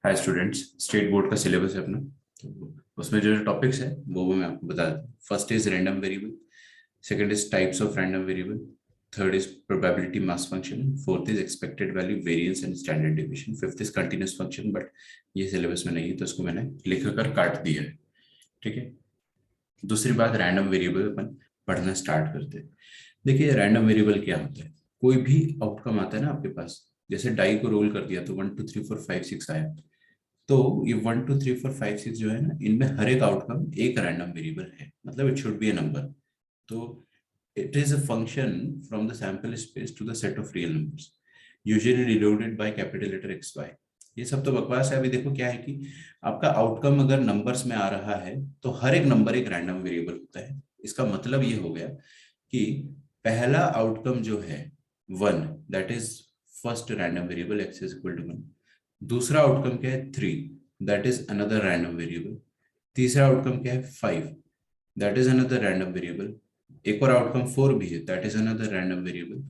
Hi students, state board का syllabus है अपना। तो उसमें जो जो टॉपिक्स है वो मैं आपको बता देता हूँ। First is random variable, second is types of random variable, third is probability mass function, fourth is expected value variance and standard deviation, fifth is continuous function. But ये सिलेबस में नहीं है तो इसको मैंने लिख कर काट दिया है। ठीक है। दूसरी बात, रैंडम वेरिएबल अपन पढ़ना स्टार्ट करते हैं। देखिए रैंडम वेरिएबल क्या होता है। कोई भी आउटकम आता है ना आपके पास, जैसे डाई को रोल कर दिया तो 1 2 3 4 5 6 आया। तो ये 1 2 3 4 5 6 जो है ना, इनमें हर एक आउटकम एक रैंडम वेरिएबल है, मतलब it should be a number. तो it is a function from the sample space to the set of real numbers, usually denoted by capital letter X Y. ये सब तो बकवास है। अभी देखो क्या है कि आपका आउटकम अगर नंबर्स में आ रहा है तो हर एक नंबर एक रैंडम वेरिएबल होता है। इसका मतलब ये हो गया कि पहला आउटकम जो है 1, that is first random variable X is equal to 1। दूसरा आउटकम क्या है 3, that is another random variable. तीसरा आउटकम क्या है 5, that is another random variable. एक और आउटकम 4 भी है, that is another random variable.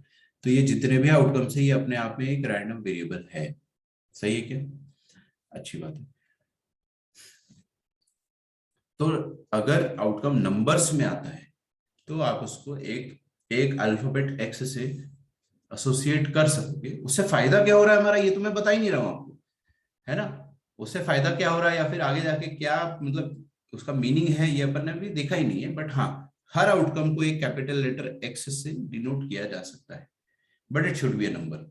तो ये जितने भी आउटकम्स है ये अपने आप में एक रैंडम वेरिएबल है। सही है क्या? अच्छी बात है। तो अगर आउटकम नंबर्स में आता है तो आप उसको एक एक अल्फाबेट एक्स से एसोसिएट कर सकोगे। उससे फायदा क्या हो रहा है हमारा, ये तो मैं बता ही नहीं रहा हूं आपको, है ना। उससे फायदा क्या हो रहा है या फिर आगे जाके क्या मतलब उसका मीनिंग है, ये अपन ने अभी देखा ही नहीं है। बट हाँ, हर आउटकम को एक कैपिटल लेटर एक्स से डिनोट किया जा सकता है, but it should be a number.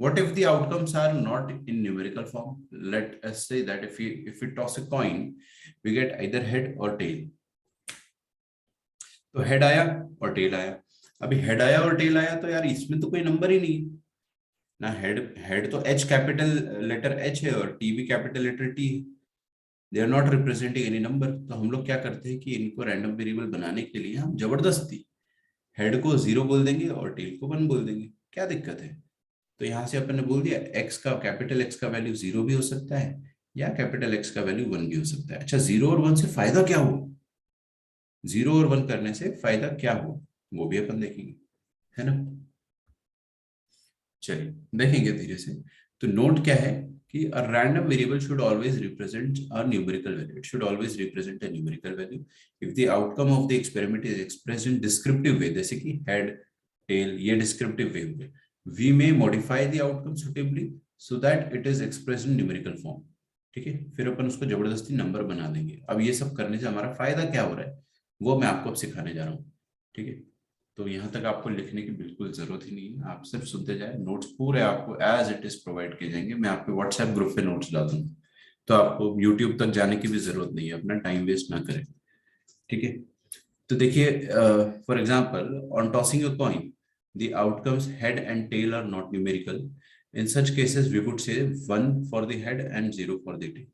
What if the outcomes are not in numerical form? Let us say that if we toss a coin, we get either head or tail. तो head आया और tell आया। अभी head आया और tell आया तो यार इसमें तो कोई नंबर ही नहीं है ना। हेड हेड तो एच कैपिटल लेटर एच है और टी भी कैपिटल लेटर टी है। They are not representing any number. तो हम लोग क्या करते हैं कि इनको रैंडम वेरिएबल बनाने के लिए हम जबरदस्ती हेड को 0 बोल देंगे और टेल को 1 बोल देंगे। क्या दिक्कत है? तो यहां से अपन ने बोल दिया एक्स का, कैपिटल एक्स का वैल्यू 0 भी हो सकता है या कैपिटल एक्स का वैल्यू 1 भी हो सकता है। अच्छा, 0 और 1 से फायदा क्या हो? 0 और 1 करने से फायदा क्या हो वो भी अपन देखेंगे, है ना। चलिए देखेंगे धीरे से। तो नोट क्या है कि a random variable should always represent a numerical value. It should always represent a numerical value. If the outcome of the experiment is expressed in descriptive way, जैसे कि head, tail, ये descriptive way हो गए, we may modify the outcome suitably so that it is expressed in numerical form. ठीक है, फिर अपन उसको जबरदस्ती नंबर बना देंगे। अब ये सब करने से हमारा फायदा क्या हो रहा है वो मैं आपको अब सिखाने जा रहा हूँ। ठीक है। तो यहाँ तक आपको लिखने की बिल्कुल जरूरत ही नहीं है, आप सिर्फ सुनते जाए। नोट्स पूरे आपको एज इट इज प्रोवाइड किए जाएंगे। मैं आपके व्हाट्सएप ग्रुप पे नोट्स डाल दूंगा, तो आपको यूट्यूब तक जाने की भी जरूरत नहीं है। अपना टाइम वेस्ट ना करें। ठीक है। तो देखिए, for example on tossing a coin the outcomes head and tail are not numerical. In such cases we would say 1 for the head and 0 for the tail.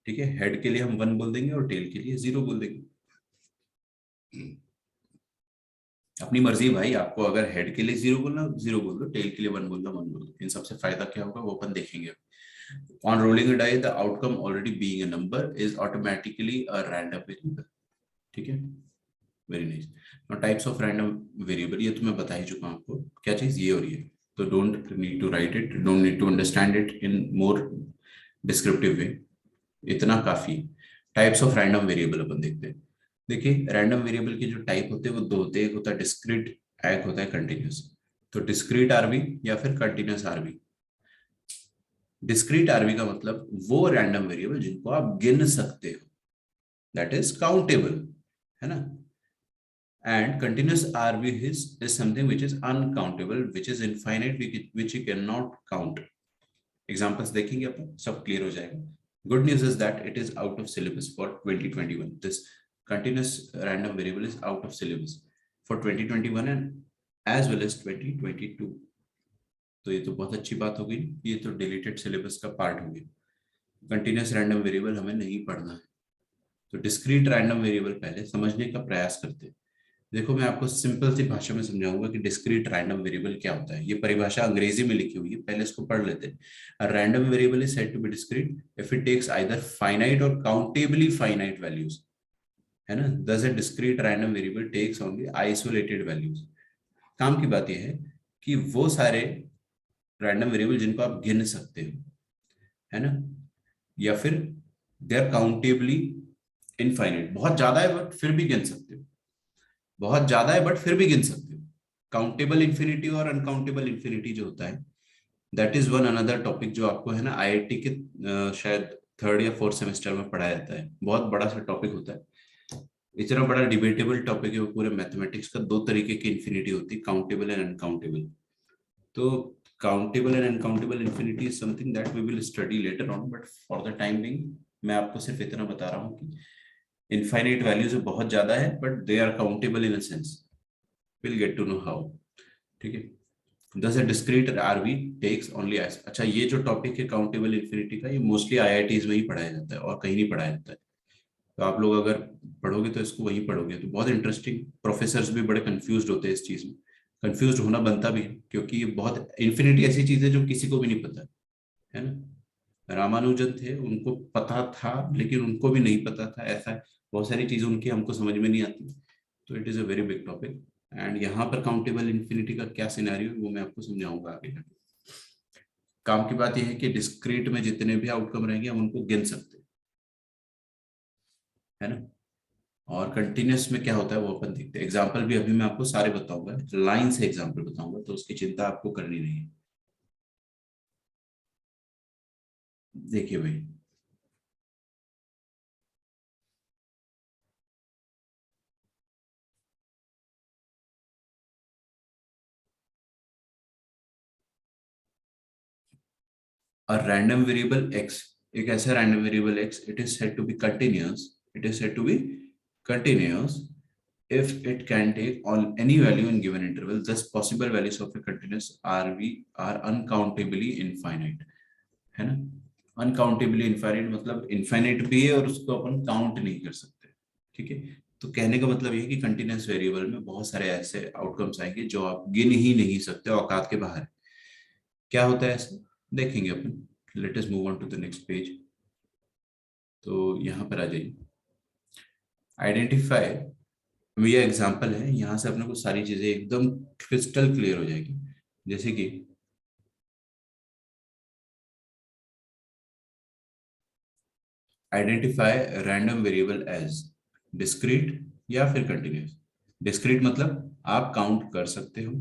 ठीक है, हेड के लिए हम 1 बोल देंगे और टेल के लिए 0 बोल देंगे। अपनी मर्जी है भाई, आपको अगर हेड के लिए 0 बोलना 0 बोल दो, टेल के लिए 1 बोलना 1 बोल दो। इन सबसे फायदा क्या होगा वो अपन देखेंगे। On rolling a die the outcome already being a number is automatically a random variable. ठीक है, very nice. Now types of random variable, ये तो मैं बता ही चुका हूं आपको क्या चीज ये हो रही है। तो don't need to write it, don't need to understand it in more descriptive way, इतना काफी। टाइप्स ऑफ रैंडम वेरिएबल अपन देखते हैं। देखिए रैंडम वेरिएबल के जो टाइप होते हैं वो दो होते हैं, एक होता है डिस्क्रीट, एक होता है कंटिन्यूस। तो डिस्क्रीट आरबी या फिर कंटिन्यूस आरबी। डिस्क्रीट आरबी का मतलब वो रैंडम वेरिएबल जिनको आप गिन सकते हो, दैट इज काउंटेबल, है ना। And continuous RV is something which is uncountable, which is infinite, which you cannot count. Examples देखेंगे अपन, सब क्लियर हो जाएगा। Good news is that it is out of syllabus for 2021। This continuous random variable is out of syllabus for 2021 and as well as 2022। तो ये तो बहुत अच्छी बात होगी, ये तो डिलीटेड सिलेबस का पार्ट हो गया। कंटिन्यूस रैंडम वेरिएबल हमें नहीं पढ़ना है। तो डिस्क्रीट रैंडम वेरिएबल पहले समझने का प्रयास करते हैं। देखो मैं आपको सिंपल सी भाषा में समझाऊंगा कि डिस्क्रीट रैंडम वेरिएबल क्या होता है। ये परिभाषा अंग्रेजी में लिखी हुई है, पहले इसको पढ़ लेते हैं। Random variable is said to be discrete if it takes either finite और काउंटेबली फाइनाइट वैल्यूज, है ना। Thus a discrete random variable takes only isolated values. काम की बात यह है कि वो सारे रैंडम वेरिएबल जिनको आप गिन सकते हो, है ना। या फिर दे आर काउंटेबली इनफाइनाइट। बहुत ज्यादा है बट फिर भी गिन सकते हो, बहुत ज्यादा है बट फिर भी गिन सकते हो। काउंटेबल इन्फिनिटी और अनकाउंटेबल इन्फिनिटी जो होता है, that is one another topic जो आपको है ना आईआईटी के शायद थर्ड या फोर्थ सेमेस्टर में पढ़ाया जाता है। बहुत बड़ा सा टॉपिक होता है, इतना बड़ा डिबेटेबल टॉपिक है वो पूरे मैथमेटिक्स का। दो तरीके की इन्फिनिटी होती है, काउंटेबल एंड अनकाउंटेबल। तो countable and uncountable infinity is something that we will study later on, but for the time being मैं आपको सिर्फ इतना बता रहा हूँ कि इनफाइनाइट वैल्यूज बहुत ज्यादा है but they are countable in a sense. Will get to know how. ठीक है, thus a discrete RV takes only as। अच्छा, ये जो टॉपिक है काउंटेबल इन्फिनिटी का, ये मोस्टली आईआईटीज में ही पढ़ाया जाता है और कहीं नहीं पढ़ाया जाता है। तो आप लोग अगर पढ़ोगे तो इसको वहीं पढ़ोगे तो बहुत इंटरेस्टिंग। प्रोफेसर्स भी बड़े कंफ्यूज होते हैं इस चीज में, कंफ्यूज होना बनता भी है, क्योंकि ये बहुत इन्फिनिटी ऐसी चीज है जो किसी को भी नहीं पता है ना। रामानुजन थे, उनको पता था लेकिन उनको भी नहीं पता था, ऐसा है। बहुत सारी चीजें उनकी हमको समझ में नहीं आती। तो it is a very big topic. And यहाँ पर काउंटेबल इन्फिनिटी का क्या सिनेरियो है वो मैं आपको समझाऊंगा आगे जाके। काम की बात यह है कि डिस्क्रीट में जितने भी आउटकम रहेंगे हम उनको गिन सकते हैं, है ना। और कंटिन्यूस में क्या होता है वो अपन देखते हैं। एग्जाम्पल भी अभी मैं आपको सारे बताऊंगा, लाइन से एग्जाम्पल बताऊंगा, तो उसकी चिंता आपको करनी नहीं है। देखिए भाई, a random variable x, एक ऐसा random variable x, it is said to be continuous, it is said to be continuous if it can take on any value in given interval, thus possible values of a continuous are uncountably infinite, है ना। अनकाउंटेबली infinite मतलब infinite भी है और उसको अपन count नहीं कर सकते। ठीक है, तो कहने का मतलब ये है कि कंटिन्यूस वेरिएबल में बहुत सारे ऐसे आउटकम्स आएंगे जो आप गिन ही नहीं सकते, औकात के बाहर है। क्या होता है ऐसा, देखेंगे अपन। Let us move on to the next page. तो यहाँ पर आ जाइए, आइडेंटिफाई। ये एग्जांपल है, यहाँ से अपने को सारी चीजें एकदम क्रिस्टल क्लियर हो जाएगी। जैसे कि identify random variable as discrete या फिर कंटिन्यूस। डिस्क्रीट मतलब आप काउंट कर सकते हो,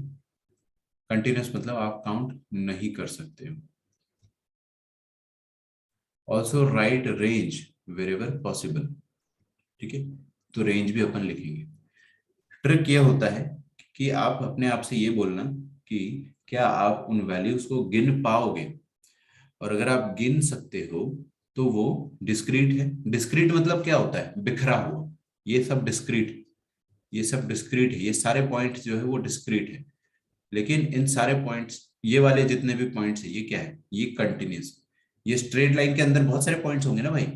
कंटिन्यूस मतलब आप काउंट नहीं कर सकते हो। Also right range wherever possible. ठीक है, तो रेंज भी अपन लिखेंगे। ट्रिक ये होता है कि आप अपने आप से ये बोलना कि क्या आप उन वैल्यूज को गिन पाओगे, और अगर आप गिन सकते हो तो वो डिस्क्रीट है। डिस्क्रीट मतलब क्या होता है, बिखरा हुआ। ये सब डिस्क्रीट, ये सब डिस्क्रीट है, ये सारे पॉइंट्स जो है वो डिस्क्रीट है। लेकिन इन सारे पॉइंट्स, ये वाले जितने भी पॉइंट्स है ये क्या है, ये कंटिन्यूस। ये स्ट्रेट लाइन के अंदर बहुत सारे पॉइंट्स होंगे ना भाई,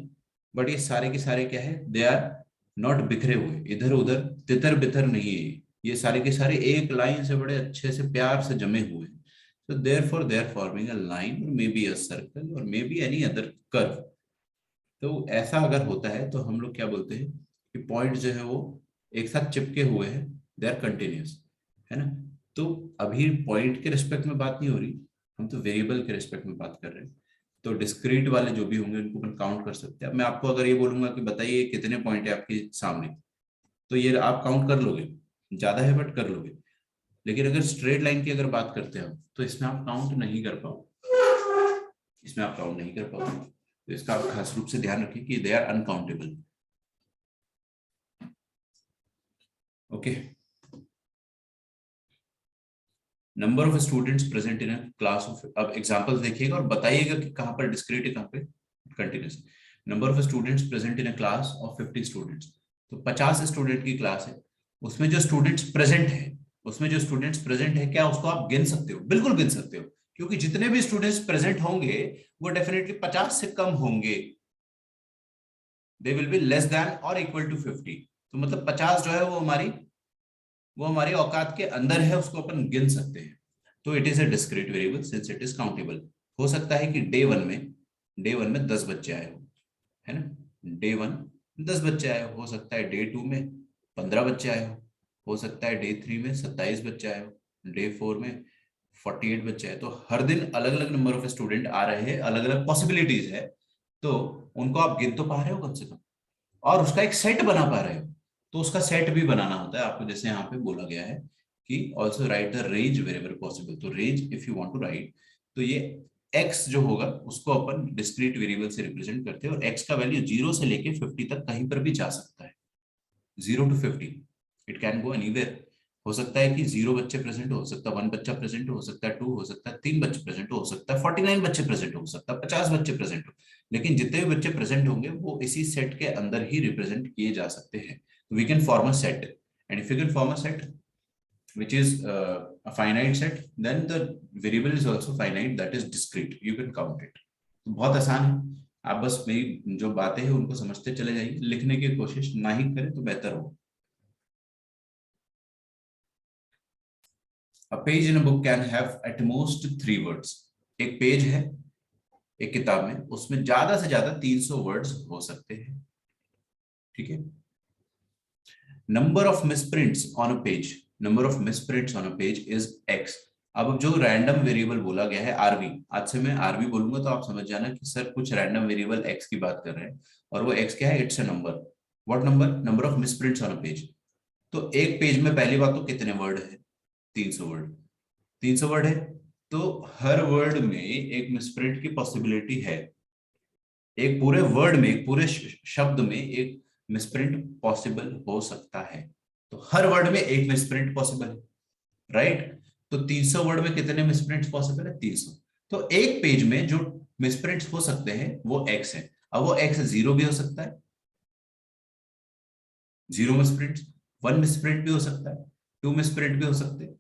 बट ये सारे के सारे क्या है, दे आर नॉट बिखरे हुए, इधर उधर तितर बितर नहीं है। ये सारे के सारे एक लाइन से बड़े अच्छे से प्यार से जमे हुए हैं। so therefore they are forming a line or maybe a circle or maybe any other curve। तो ऐसा अगर होता है तो हम लोग क्या बोलते हैं कि पॉइंट जो है वो एक साथ चिपके हुए हैं, दे आर कंटिन्यूस, है ना। तो अभी पॉइंट के रिस्पेक्ट में बात नहीं हो रही, हम तो वेरिएबल के रिस्पेक्ट में बात कर रहे हैं। तो डिस्क्रीट वाले जो भी होंगे उनको अपन काउंट कर सकते हैं। अब मैं आपको अगर ये बोलूंगा कि बताइए कितने पॉइंट है आपके सामने, तो ये आप काउंट कर लोगे, ज्यादा है बट कर लोगे। लेकिन अगर स्ट्रेट लाइन की अगर बात करते हैं तो इसमें आप काउंट नहीं कर पाओ, इसमें आप काउंट नहीं कर पाओ। तो इसका आप खास रूप से ध्यान रखें कि they are uncountable. Okay, number of students present in a class of, अब एग्जांपल्स देखिएगा और बताइएगा कि कहां पर डिस्क्रीट है कहां पे continuous. Number of students present in a class of 50 students. तो 50 स्टूडेंट की क्लास है, उसमें जो स्टूडेंट्स प्रेजेंट है, उसमें जो स्टूडेंट्स प्रेजेंट है, क्या उसको आप गिन सकते हो? बिल्कुल गिन सकते हो, क्योंकि जितने भी स्टूडेंट्स प्रेजेंट होंगे वो डेफिनेटली 50 से कम होंगे। They will be less than और इक्वल टू 50। तो मतलब 50 जो है वो हमारी औकात के अंदर है, उसको अपन गिन सकते हैं। तो it is a discrete variable since it is countable. हो सकता है कि डे वन में 10 बच्चे आए हो, है ना। डे 1 10 बच्चे आए हो सकता है डे 2 में 15 बच्चे आए हो सकता है डे 3 में 27 बच्चे आए हो, डे 4 में 48 बच्चे आए। तो हर दिन अलग अलग नंबर ऑफ स्टूडेंट आ रहे हैं, अलग अलग पॉसिबिलिटीज है। तो उनको आप गिन तो पा रहे हो कम से कम, और उसका एक सेट बना पा रहे हो। तो उसका सेट भी बनाना होता है आपको, जैसे यहाँ पे बोला गया है कि also write the range wherever possible. तो range if you want to write, तो ये x जो होगा उसको अपन डिस्क्रीट वेरिएबल से रिप्रेजेंट करते हैं, और x का वैल्यू 0 से लेके 50 तक कहीं पर भी जा सकता है। 0 to 50 it can go anywhere. हो सकता है कि 0 बच्चे प्रेजेंट हो सकता है 1 बच्चा प्रेजेंट हो सकता है 2 हो सकता है 3 बच्चे प्रेजेंट हो सकता है 49 बच्चे प्रेजेंट हो सकता है 50 बच्चे प्रेजेंट हो। लेकिन जितने भी बच्चे प्रेजेंट होंगे वो इसी सेट के अंदर ही रिप्रेजेंट किए जा सकते हैं। We can form a set, and if you can form a set which is a finite set, then the variable is also finite, that is discrete, you can count it। तो बहुत आसान है, आप बस मेरी जो बातें हैं उनको समझते चले जाइए, लिखने की कोशिश ना ही करें तो बेहतर हो। A page in a book can have at most 3 words। एक पेज है एक किताब में, उसमें ज्यादा से ज्यादा 300 वर्ड्स हो सकते हैं, ठीक है। Number of misprints on a page, number of misprints on a page is x। अब जो रैंडम वेरिएबल बोला गया है आरवी, आज से मैं आरवी बोलूंगा तो आप समझ जाना कि सर कुछ रैंडम वेरिएबल x की बात कर रहे हैं, और वो x क्या है, it's a number. What number, number of misprints on a page. तो एक पेज में पहली बात तो कितने वर्ड है, 300 वर्ड। 300 वर्ड है तो हर वर्ड में एक मिसप्रिंट की पॉसिबिलिटी है। एक पूरे वर्ड में, एक पूरे शब्द में एक मिसप्रिंट पॉसिबल हो सकता है। तो हर वर्ड में एक मिसप्रिंट पॉसिबल है, राइट। तो 300 वर्ड में कितने मिसप्रिंट्स पॉसिबल है, 300। तो एक पेज में जो मिसप्रिंट्स हो सकते हैं वो x है। अब वो x 0 भी हो सकता है, 0 मिसप्रिंट, 1 मिसप्रिंट भी हो सकता है, 2 मिसप्रिंट भी हो सकते हैं,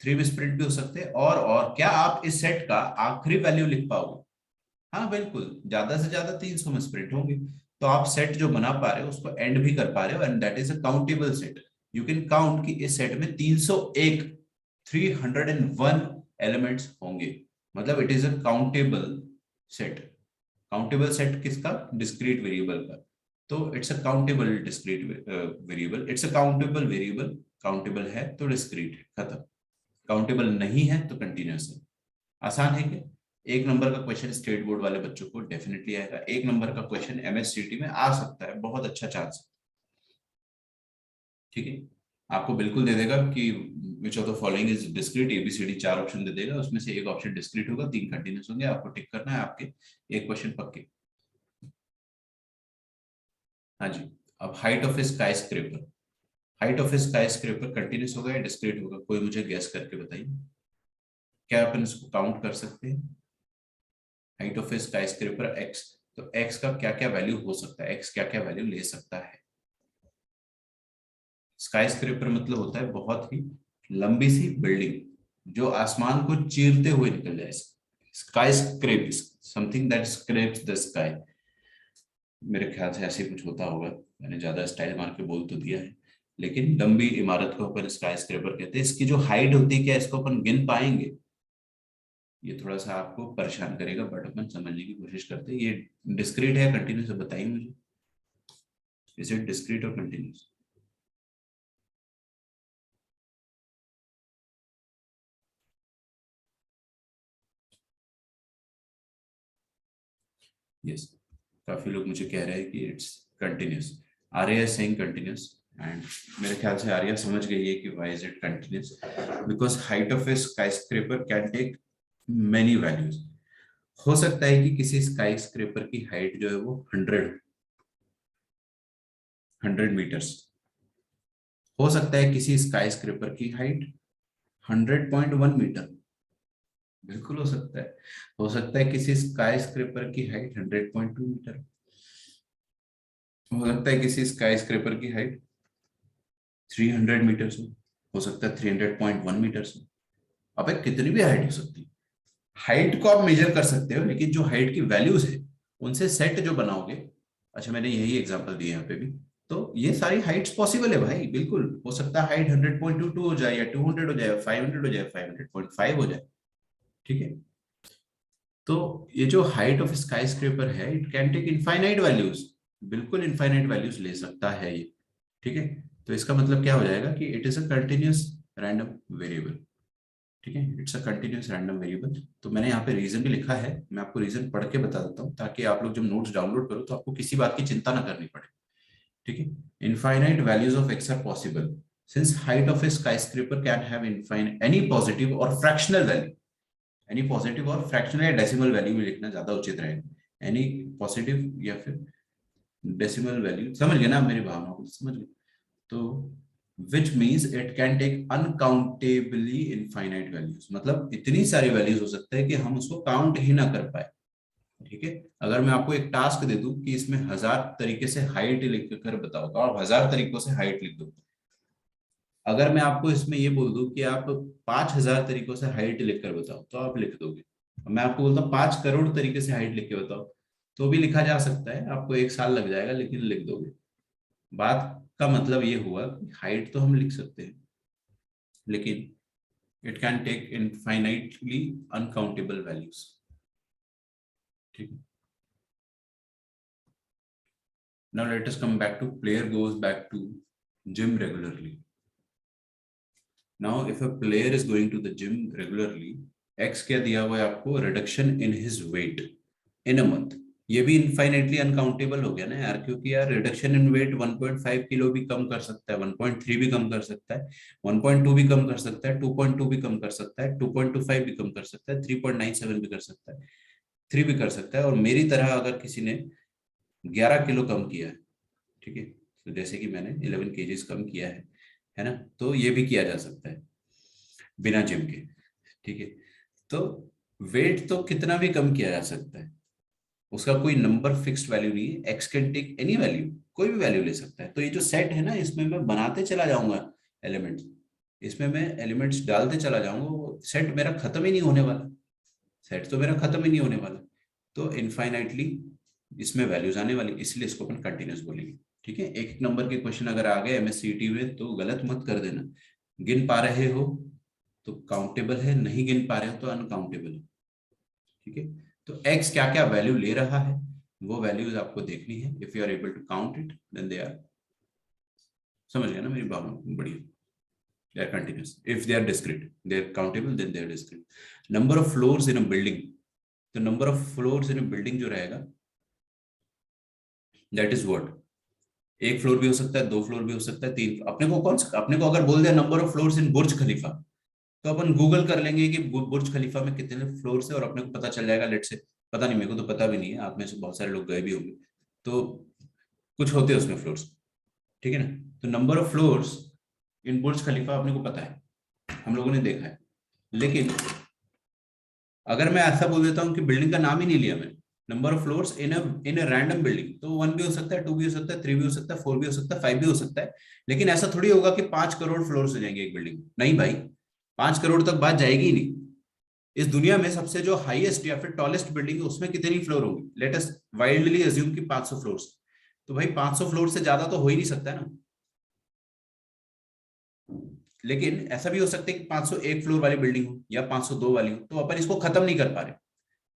3 मिसप्रिंट भी हो सकते हैं। और क्या आप इस सेट का आखिरी वैल्यू लिख पाओगे? हाँ बिल्कुल, ज्यादा से ज्यादा 300 मिसप्रिंट होंगे। तो आप सेट जो बना पा रहे हो उसको एंड भी कर पा रहे हो, and that is a countable set. You can count कि इस सेट में 301, 301 एलिमेंट्स होंगे, मतलब it is a countable set. Countable set किसका, डिस्क्रीट वेरिएबल का। तो it's a countable discrete variable, it's a countable variable. Countable है तो डिस्क्रीट है, खत्म। काउंटेबल नहीं है तो कंटिन्यूस है। आसान है क्या? एक नंबर का क्वेश्चन स्टेट बोर्ड वाले बच्चों को डेफिनेटली आएगा, एक नंबर का क्वेश्चन एमएससीटी में आ सकता है, बहुत अच्छा चांस है, ठीक है। आपको बिल्कुल दे देगा कि which of the following is discrete, A B C D 4 option दे देगा, उसमें से एक ऑप्शन डिस्क्रीट होगा, 3 कंटिन्यूस होंगे, आपको टिक करना है आपके एक क्वेश्चन पक्के। हाँ जी। अब height of a sky scraper, height of a sky scraper continuous होगा या डिस्क्रीट होगा, कोई मुझे गेस करके बताइए। क्या अपन इसको काउंट कर सकते हैं? Height of a sky scraper x, तो एक्स का क्या क्या वैल्यू हो सकता है, एक्स क्या क्या वैल्यू ले सकता है? स्काई स्क्रेपर मतलब होता है बहुत ही लंबी सी बिल्डिंग जो आसमान को चीरते हुए निकल जाए। Sky scrape, something that scrapes the sky. मेरे ख्याल से ऐसे ही कुछ होता होगा, मैंने ज्यादा स्टाइल मार के बोल तो दिया है, लेकिन लंबी इमारत को अपन स्काई स्क्रेपर कहते हैं। इसकी जो हाइट होती है क्या इसको अपन गिन पाएंगे? ये थोड़ा सा आपको परेशान करेगा, बट अपन समझने की कोशिश करते हैं। ये डिस्क्रीट है कंटिन्यूस, बताइए मुझे, इज इट डिस्क्रीट और कंटिन्यूस? यस, काफी लोग मुझे कह रहे हैं कि it's continuous. Arya is saying continuous, and मेरे ख्याल से आर्या समझ गई है कि why is it continuous, because height of a skyscraper can take many values. हो सकता है कि किसी स्काई स्क्रेपर की हाइट जो है वो 100 मीटर्स। हो सकता है किसी स्काई स्क्रेपर की हाइट 100.1 मीटर, बिल्कुल हो सकता है। हो सकता है किसी स्काई स्क्रेपर की हाइट 100.2 मीटर, हो सकता है किसी स्काई स्क्रेपर की हाइट 300 मीटर्स हो सकता है 300.1 मीटर्स हो। अब कितनी भी हाइट हो सकती है, हाइट को आप मेजर कर सकते हो, लेकिन जो हाइट की वैल्यूज है उनसे सेट जो बनाओगे। अच्छा, मैंने यही एग्जांपल दिए यहाँ पे भी, तो ये सारी हाइट्स पॉसिबल है भाई, बिल्कुल हो सकता है हाइट 100.22 हो जाए, या 200 हो जाए, 500 हो जाए, 500.5 हो जाए, ठीक है। तो ये जो हाइट ऑफ स्काई स्क्रेपर है it can take infinite values, बिल्कुल इनफाइनाइट वैल्यूज ले सकता है ये, ठीक है। तो इसका मतलब क्या हो जाएगा कि it is a continuous random variable. ठीक है, it's a continuous random variable. तो मैंने यहाँ पे रीजन भी लिखा है, मैं आपको रीजन पढ़ के बता देता हूँ ताकि आप लोग जब नोट्स डाउनलोड करो तो आपको किसी बात की चिंता ना करनी पड़े। ठीक है, infinite values of X are possible since height of a skyscraper can have infinite any positive or fractional value. Any positive or fractional या डेसिमल वैल्यू में लिखना ज्यादा उचित रहेगा। एनी पॉजिटिव या फिर डेसिमल वैल्यू, समझ गए ना आप मेरी भावना को, समझ गए? तो which means it can take uncountably infinite values, मतलब इतनी सारी वैल्यूज हो सकता है कि हम उसको काउंट ही ना कर पाए। ठीक है, अगर मैं आपको एक टास्क दे दूं कि इसमें 1000 तरीके से हाइट लिख कर बताओ तो आप 1000 तरीकों से हाइट लिख दो। अगर मैं आपको इसमें ये बोल दूं कि आप 5000 तरीकों से हाइट लिख कर बताओ तो आप लिख दोगे। मैं आपको बोलता हूँ 5 करोड़ तरीके से हाइट लिख के बताओ तो भी लिखा जा सकता है, आपको 1 साल लग जाएगा लेकिन लिख दोगे। बात का मतलब ये हुआ कि हाइट तो हम लिख सकते हैं लेकिन it can take infinitely uncountable values. ठीक है, now let us come back to player goes back to gym regularly. Now if a player is going to the gym regularly, x क्या दिया हुआ है आपको, reduction in his weight in a month. ये भी infinitely uncountable हो गया ना यार, क्योंकि यार रिडक्शन इन वेट 1.5 किलो भी कम कर सकता है, 1.3 भी कम कर सकता है, 1.2 भी कम कर सकता है, 2.2 भी कम कर सकता है, 2.25 भी कम कर सकता है, 3.97 भी कर सकता है, 3 भी कर सकता है। और मेरी तरह अगर किसी ने 11 किलो कम किया है, ठीक है, तो जैसे कि मैंने 11 kgs कम किया है ना, तो ये भी किया जा सकता है बिना जिम के। ठीक है, तो वेट तो कितना भी कम किया जा सकता है, उसका कोई नंबर फिक्स्ड वैल्यू नहीं है, X can take any value, कोई भी वैल्यू ले सकता है। तो ये जो सेट है ना, इसमें मैं बनाते चला जाऊंगा एलिमेंट्स, इसमें मैं एलिमेंट्स डालते चला जाऊंगा, वो सेट मेरा खत्म ही नहीं होने वाला, सेट तो मेरा खत्म ही नहीं होने वाला। तो इनफाइनाइटली इसमें वैल्यूज आने वाली, इसलिए इसको अपन कंटिन्यूस बोलेंगे। ठीक है, एक एक नंबर के क्वेश्चन अगर आ गए एमएससीईटी में तो गलत मत कर देना। गिन पा रहे हो तो काउंटेबल है, नहीं गिन पा रहे हो तो अनकाउंटेबल है। ठीक है, तो एक्स क्या क्या वैल्यू ले रहा है वो वैल्यूज आपको देखनी है। If you are able to count it then they are, समझ गया ना मेरी भावना, बढ़िया। They are continuous. If they are discrete, they are countable, then they are discrete. Number of floors in a building. तो number of floors in a building जो रहेगा, that is what? एक floor भी हो सकता है, 2 फ्लोर भी हो सकता है, 3। अपने को अगर बोल दिया नंबर ऑफ फ्लोर्स इन बुर्ज खलीफा, तो अपन गूगल कर लेंगे कि बुर्ज खलीफा में कितने फ्लोर्स है और अपने को पता चल जाएगा। लेट से, पता नहीं, मेरे को तो पता भी नहीं है, आप में से बहुत सारे लोग गए भी होंगे, तो कुछ होते हैं उसमें फ्लोर्स। ठीक है ना, तो नंबर ऑफ फ्लोर्स इन बुर्ज खलीफा अपने को पता है, हम लोगों ने देखा है। लेकिन अगर मैं ऐसा बोल देता हूँ कि बिल्डिंग का नाम ही नहीं लिया मैंने, number of floors in a random building, तो 1 भी हो सकता है, 2 भी हो सकता है, 3 भी हो सकता है, 4 भी हो सकता है, 5 भी हो सकता है। लेकिन ऐसा थोड़ी होगा कि 5 करोड़ फ्लोर्स हो जाएंगे एक बिल्डिंग, नहीं भाई, 5 करोड़ तक बात जाएगी ही नहीं। इस दुनिया में सबसे जो हाईएस्ट या फिर टॉलेस्ट बिल्डिंग है उसमें कितनी फ्लोर होंगी, लेट अस वाइल्डली अज्यूम कि 500 फ्लोर्स। तो भाई 500 फ्लोर से ज्यादा तो हो ही नहीं सकता है ना। लेकिन ऐसा भी हो सकता है कि 501 फ्लोर वाली बिल्डिंग हो या 502 वाली हो, तो अपन इसको खत्म नहीं कर पा रहे,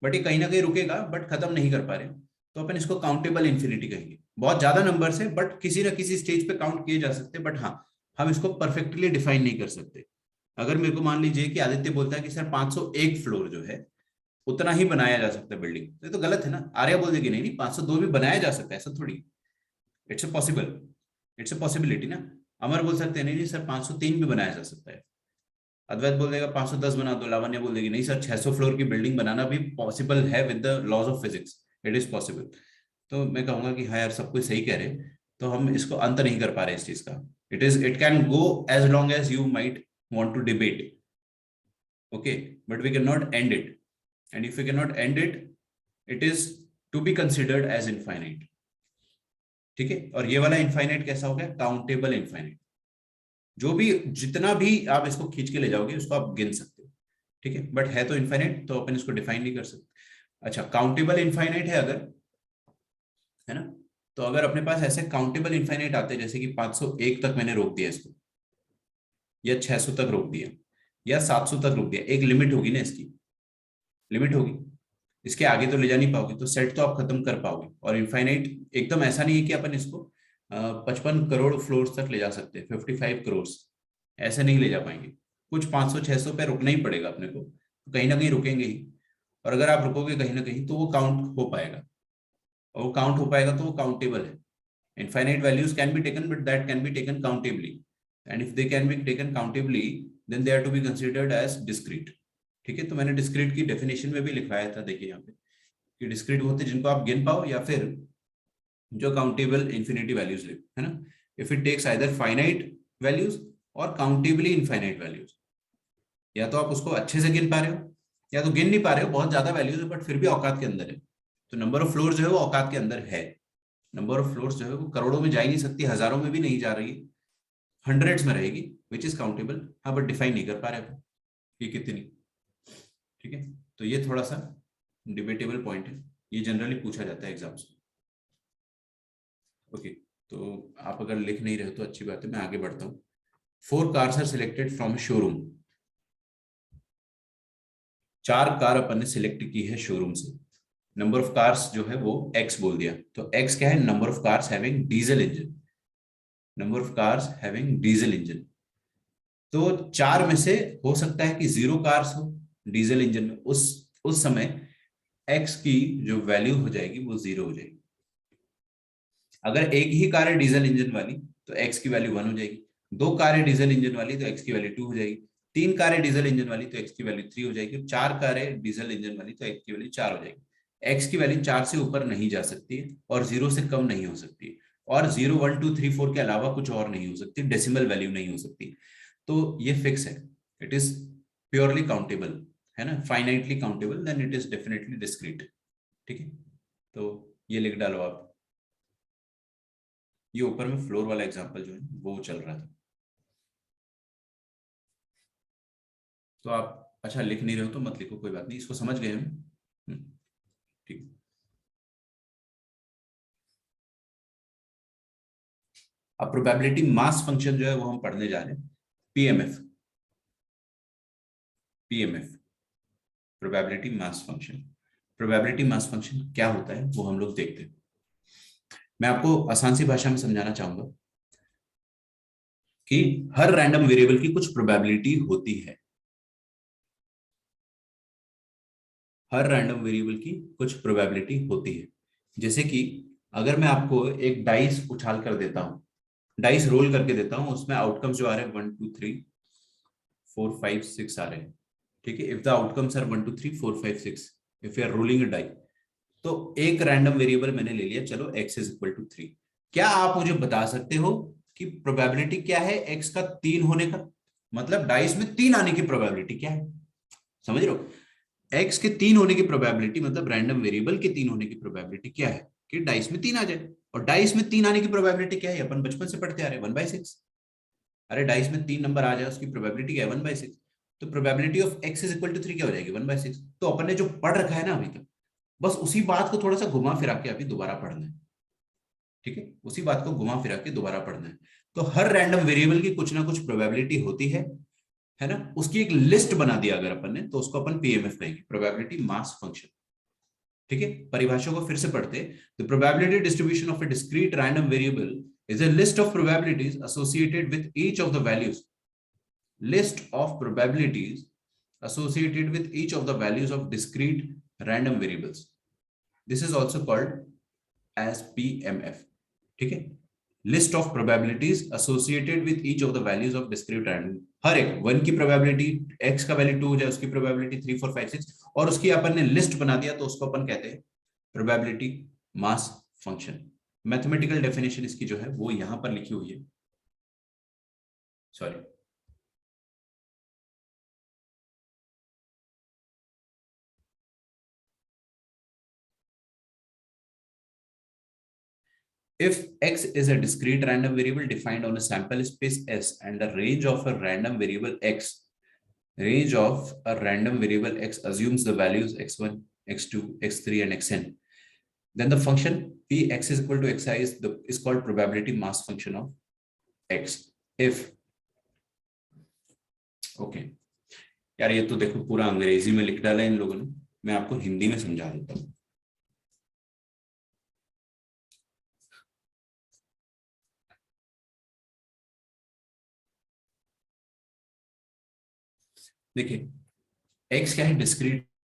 बट ये कहीं ना कहीं रुकेगा, बट खत्म नहीं कर पा रहे, तो अपन इसको काउंटेबल इंफिनिटी कहेंगे। बहुत ज्यादा नंबर है बट किसी ना किसी स्टेज पे काउंट किए जा सकते हैं, बट हाँ, हम इसको परफेक्टली डिफाइन नहीं कर सकते। अगर मेरे को मान लीजिए कि आदित्य बोलता है कि सर 501 फ्लोर जो है उतना ही बनाया जा सकता है बिल्डिंग, तो ये तो गलत है ना। आर्या बोल देगी नहीं नहीं 502 भी बनाया जा सकता है, ऐसा थोड़ी, it's a possible, it's a possibility ना। अमर बोल सकते हैं नहीं नहीं सर 503 भी बनाया जा सकता है। अद्वैत बोल देगा 510 बना दो, लावण्य बोल देगी नहीं सर 600 फ्लोर की बिल्डिंग बनाना भी पॉसिबल है with the laws of physics, it is possible. तो मैं कहूंगा कि हाँ यार सब कुछ सही कह रहे हैं, तो हम इसको अंत नहीं कर पा रहे इस चीज का। It can go as long as you might want to debate, okay, but we can not end it, and if we can not end it, it is to be considered as infinite. ठीक है, और ये वाला infinite कैसा हो गया, countable infinite. जो भी जितना भी आप इसको खींच के ले जाओगे उसको आप गिन सकते हो। ठीक है, बट है तो इनफाइनाइट, तो अपन इसको डिफाइन नहीं कर सकते। अच्छा, काउंटेबल इनफाइनाइट है अगर, है ना, तो अगर अपने पास ऐसे काउंटेबल इनफाइनाइट आते हैं जैसे कि 501 तक मैंने रोक दिया इसको, या 600 तक रोक दिया, या 700 तक रोक दिया, एक लिमिट होगी ना इसकी, लिमिट होगी, इसके आगे तो ले जा नहीं पाओगे, तो सेट तो आप खत्म कर पाओगे। और इनफाइनाइट एकदम ऐसा नहीं है कि अपन इसको 55 करोड़ फ्लोर्स तक ले जा सकते हैं, 55 करोड़, ऐसे नहीं ले जा पाएंगे। कुछ 500 600 पे रुकना ही पड़ेगा अपने को, तो कहीं ना कहीं रुकेंगे ही। और अगर आप रुकोगे कहीं ना कहीं तो वो काउंट हो पाएगा, और वो काउंट हो पाएगा तो वो काउंटेबल है। Infinite values can be taken, but that can be taken countably. And if they can be taken countably, then they are to be considered as discrete. ठीक है, तो मैंने discrete की definition में भी लिखवाया था, देखिए यहाँ पे कि discrete होते जिनको आप गिन पाओ या फिर जो countable infinity values ले, है ना? If it takes either finite values or countably infinite values, या तो आप उसको अच्छे से गिन पा रहे हो या तो गिन नहीं पा रहे हो, बहुत ज्यादा वैल्यूज है बट फिर भी औकात के अंदर है। तो नंबर ऑफ फ्लोर जो है वो औकात के अंदर है। नंबर ऑफ फ्लोर्स जो है वो करोड़ों में जा ही नहीं सकती, हजारों में भी नहीं जा रही, हंड्रेड्स में रहेगी, विच इज काउंटेबल। हाँ, बट डिफाइन नहीं कर पा रहे अपन कि कितनी। ठीक है, तो ये थोड़ा सा डिबेटेबल पॉइंट है, ये जनरली पूछा जाता है एग्जाम्स में। ओके, तो आप अगर लिख नहीं रहे हो तो अच्छी बात है, मैं आगे बढ़ता हूँ। 4 cars are selected from showroom. 4 car अपन ने सिलेक्ट की है शोरूम से। नंबर ऑफ कार्स जो है वो एक्स बोल दिया, तो एक्स क्या है? Number of cars having diesel engine. Number of cars having diesel engine. तो 4 में से हो सकता है कि 0 कार्स हो डीजल इंजन में, उस समय एक्स की जो वैल्यू हो जाएगी वो 0 हो जाएगी। अगर एक ही कार है डीजल इंजन वाली तो एक्स की वैल्यू 1 हो जाएगी। 2 कार है डीजल इंजन वाली तो एक्स की वैल्यू 2 हो जाएगी। 3 कार है डीजल इंजन वाली तो एक्स की वैल्यू 3 हो जाएगी। 4 कार है डीजल इंजन वाली तो एक्स की वैल्यू 4 हो जाएगी। एक्स की वैल्यू 4 से ऊपर नहीं जा सकती है और 0 से कम नहीं हो सकती है, और 0 1 2 3 4 के अलावा कुछ और नहीं हो सकती, डेसिमल वैल्यू नहीं हो सकती। तो ये फिक्स है, इट इज प्योरली काउंटेबल, है ना, finitely countable, then it is definitely discrete. ठीक है, तो ये लिख डालो आप। ये ऊपर में फ्लोर वाला एग्जांपल जो है वो चल रहा था, तो आप अच्छा लिख नहीं रहे हो तो मत लिखो, कोई बात नहीं, इसको समझ गए हम। हम्म, ठीक। अब प्रोबेबिलिटी मास फंक्शन जो है वो हम पढ़ने जा रहे हैं, PMF. PMF, probability mass function. Probability mass function क्या होता है वो हम लोग देखते हैं। मैं आपको आसान सी भाषा में समझाना चाहूंगा कि हर रैंडम वेरिएबल की कुछ प्रोबेबिलिटी होती है। हर रैंडम वेरिएबल की कुछ प्रोबेबिलिटी होती है। जैसे कि अगर मैं आपको एक डाइस उछाल कर देता हूं, डाइस रोल करके देता हूं, उसमें आउटकम्स जो आ रहे हैं 1 2 3 4 5 6 आ रहे हैं। ठीक है, if the outcomes are 1 2 3 4 5 6, if you are rolling a die, तो एक रैंडम वेरिएबल मैंने ले लिया, चलो x इज इक्वल टू 3। क्या आप मुझे बता सकते हो कि प्रोबेबिलिटी क्या है x का 3 होने का? मतलब डाइस में 3 आने की प्रोबेबिलिटी क्या है, समझ रहे हो? x के 3 होने की प्रोबेबिलिटी मतलब रैंडम वेरिएबल के 3 होने की प्रोबेबिलिटी क्या है कि डाइस में 3 आ जाए। और डाइस में 3 आने की प्रोबेबिलिटी क्या है, अपन बचपन से पढ़ते आ रहे हैं, 1/6। अरे डाइस में 3 नंबर आ जाए उसकी प्रोबेबिलिटी क्या है, 1/6। तो probability of x is equal to 3 क्या हो जाएगी, 1/6। तो अपन ने जो पढ़ रखा है ना अभी तक, बस उसी बात को थोड़ा सा घुमा फिरा के अभी दोबारा पढ़ना है। ठीक है, उसी बात को घुमा फिरा के दोबारा पढ़ना है। तो हर रैंडम वेरिएबल की कुछ ना कुछ प्रोबेबिलिटी होती है ना, उसकी एक लिस्ट बना दिया अगर अपन ने तो उसको अपन पीएमएफ कहेंगे, प्रोबेबिलिटी मास फंक्शन। ठीक है, परिभाषा को फिर से पढ़ते, the probability distribution of a discrete random variable is a list of probabilities associated with each of the values. List of probabilities associated with each of the values of discrete random variables. This is also called as PMF. ठीक है, list of probabilities associated with each of the values of discrete random. हर एक 1 की probability, x का value 2 हो जाए उसकी probability 3 4 5 6, और उसकी अपन ने लिस्ट बना दिया तो उसको अपन कहते हैं probability mass function. Mathematical definition इसकी जो है वो यहां पर लिखी हुई है, sorry. If x is a discrete random variable defined on a sample space S and the range of a random variable x, range of a random variable x assumes the values x1, x2, x3 and xn, then the function px is equal to xi is called probability mass function of x. If okay, यार ये तो देखो पूरा अंग्रेजी में लिख डाला है इन लोगों ने, मैं आपको हिंदी में समझा देता हूँ। देखिए, एक्स क्या है, डिस्क्रीट